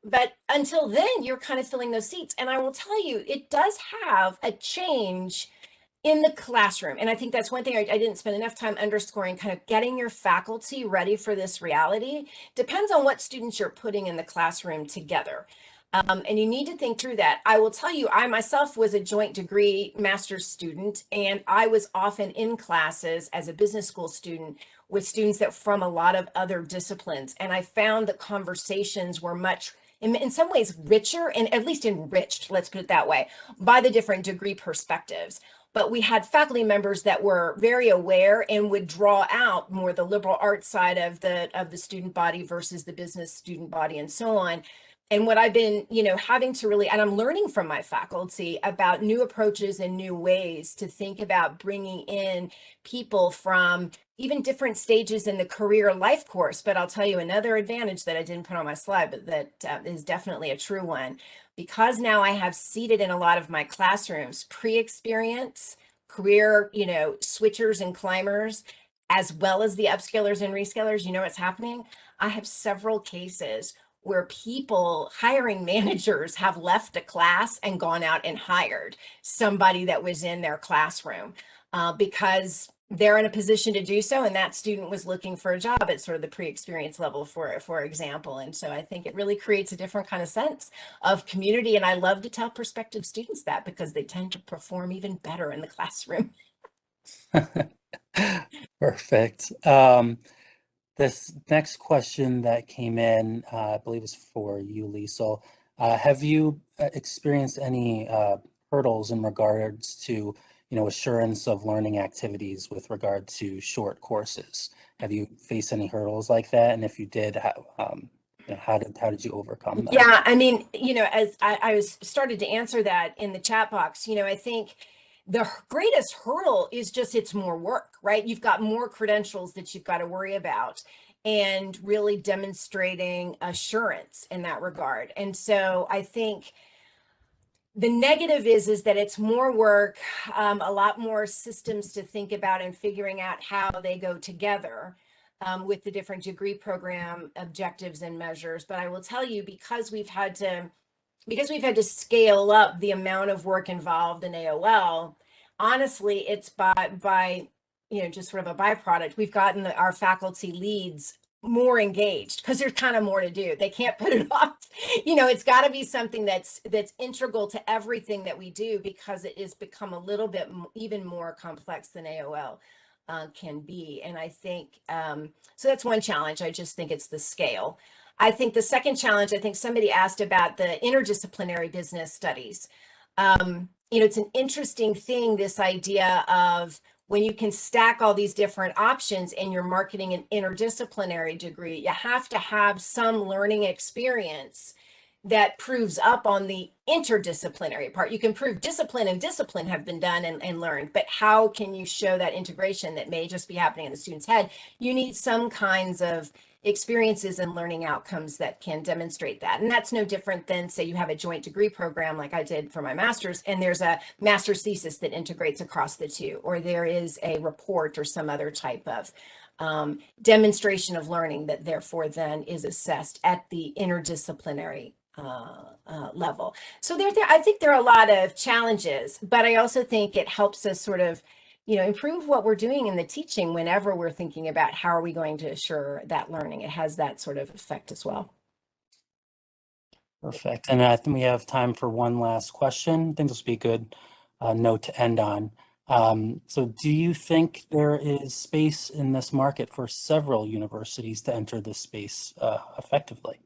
But until then, you're kind of filling those seats. And I will tell you, it does have a change in the classroom. And I think that's one thing I didn't spend enough time underscoring, kind of getting your faculty ready for this reality. Depends on what students you're putting in the classroom together. And you need to think through that. I will tell you, I myself was a joint degree master's student, and I was often in classes as a business school student with students that from a lot of other disciplines. And I found that conversations were much, in some ways, richer, and at least enriched, let's put it that way, by the different degree perspectives. But we had faculty members that were very aware and would draw out more the liberal arts side of the student body versus the business student body and so on. And what I've been, you know, having to really, and I'm learning from my faculty about new approaches and new ways to think about bringing in people from even different stages in the career life course. But I'll tell you another advantage that I didn't put on my slide, but that is definitely a true one. Because now I have seated in a lot of my classrooms pre-experience, career, you know, switchers and climbers, as well as the upscalers and rescalers. You know what's happening? I have several cases where hiring managers have left a class and gone out and hired somebody that was in their classroom because they're in a position to do so, and that student was looking for a job at sort of the pre-experience level, for example. And so I think it really creates a different kind of sense of community. And I love to tell prospective students that, because they tend to perform even better in the classroom. Perfect. This next question that came in, I believe is for you, Lisa. Have you experienced any hurdles in regards to, you know, assurance of learning activities with regard to short courses? Have you faced any hurdles like that? And if you did, you know, how did you overcome them? Yeah, I mean, you know, as I started to answer that in the chat box, you know, I think the greatest hurdle is just it's more work, right? You've got more credentials that you've got to worry about, and really demonstrating assurance in that regard. And so I think the negative is that it's more work, a lot more systems to think about and figuring out how they go together with the different degree program objectives and measures. But I will tell you, because we've had to because we've had to scale up the amount of work involved in AOL, honestly, it's by just sort of a byproduct. We've gotten our faculty leads more engaged because there's kind of more to do. They can't put it off. It's got to be something that's integral to everything that we do, because it has become a little bit even more complex than AOL can be. And I think so that's one challenge. I just think it's the scale. I think the second challenge, I think somebody asked about the interdisciplinary business studies. It's an interesting thing, this idea of when you can stack all these different options and you're marketing an interdisciplinary degree, you have to have some learning experience that proves up on the interdisciplinary part. You can prove discipline and discipline have been done and learned, but how can you show that integration that may just be happening in the student's head? You need some kinds of experiences and learning outcomes that can demonstrate that. And that's no different than, say, you have a joint degree program like I did for my master's, and there's a master's thesis that integrates across the two, or there is a report or some other type of demonstration of learning that therefore then is assessed at the interdisciplinary level. So I think there are a lot of challenges, but I also think it helps us sort of improve what we're doing in the teaching whenever we're thinking about how are we going to assure that learning. It has that sort of effect as well. Perfect. And I think we have time for one last question. I think this will be a good note to end on. So do you think there is space in this market for several universities to enter this space effectively?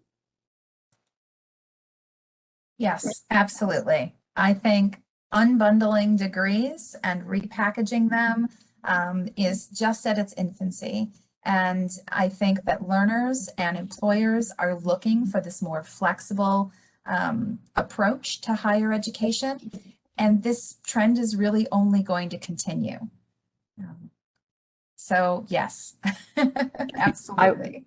Yes, absolutely. I think unbundling degrees and repackaging them is just at its infancy. And I think that learners and employers are looking for this more flexible approach to higher education. And this trend is really only going to continue. So yes, absolutely.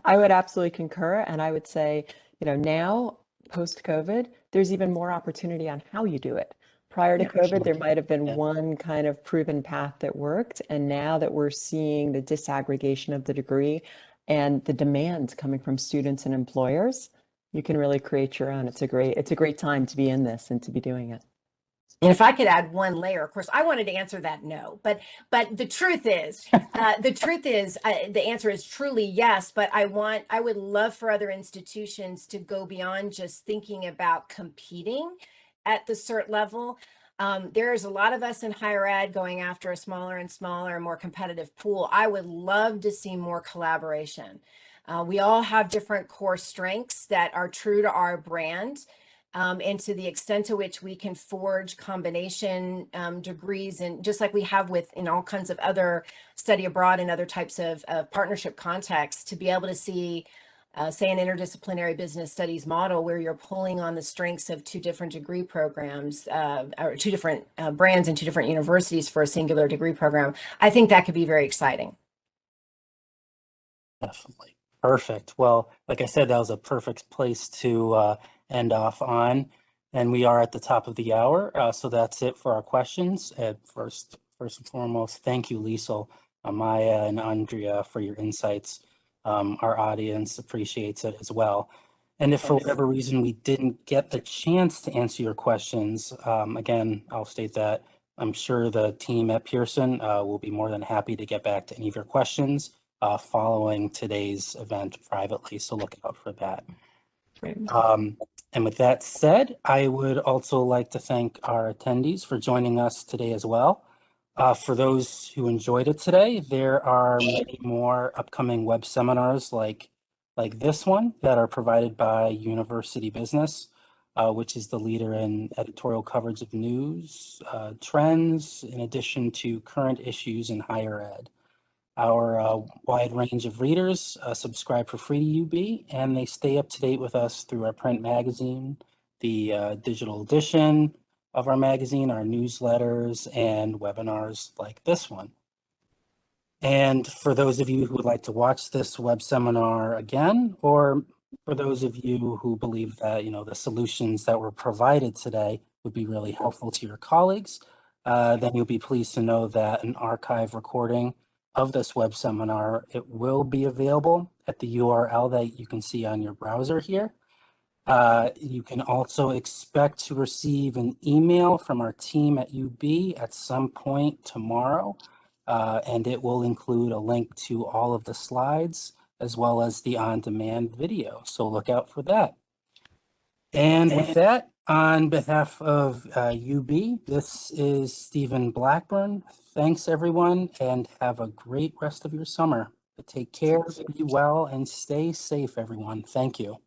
I would absolutely concur. And I would say, now post-COVID, there's even more opportunity on how you do it. Prior to COVID, there might have been one kind of proven path that worked. And now that we're seeing the disaggregation of the degree and the demands coming from students and employers, you can really create your own. It's a great time to be in this and to be doing it. And if I could add one layer, of course, I wanted to answer that no, but the truth is, the answer is truly yes. But I would love for other institutions to go beyond just thinking about competing at the cert level. There's a lot of us in higher ed going after a smaller and smaller and more competitive pool. I would love to see more collaboration. We all have different core strengths that are true to our brand. And to the extent to which we can forge combination degrees, and just like we have in all kinds of other study abroad and other types of partnership contexts, to be able to see, say, an interdisciplinary business studies model where you're pulling on the strengths of two different degree programs, or two different brands and two different universities for a singular degree program, I think that could be very exciting. Definitely. Perfect. Well, like I said, that was a perfect place to end off on, and we are at the top of the hour. So that's it for our questions. First and foremost, thank you, Liesl, Maya, and Andrea for your insights. Our audience appreciates it as well. And if for whatever reason we didn't get the chance to answer your questions, again, I'll state that I'm sure the team at Pearson will be more than happy to get back to any of your questions following today's event privately, so look out for that. And with that said, I would also like to thank our attendees for joining us today as well. For those who enjoyed it today, there are many more upcoming web seminars like this one that are provided by University Business, which is the leader in editorial coverage of news, trends, in addition to current issues in higher ed. Our wide range of readers subscribe for free to UB, and they stay up to date with us through our print magazine, the digital edition of our magazine, our newsletters, and webinars like this one. And for those of you who would like to watch this web seminar again, or for those of you who believe that the solutions that were provided today would be really helpful to your colleagues, then you'll be pleased to know that an archive recording of this web seminar, it will be available at the URL that you can see on your browser here. You can also expect to receive an email from our team at UB at some point tomorrow, and it will include a link to all of the slides as well as the on-demand video. So look out for that. And with that, on behalf of UB, this is Stephen Blackburn. Thanks, everyone, and have a great rest of your summer. Take care, be well, and stay safe, everyone. Thank you.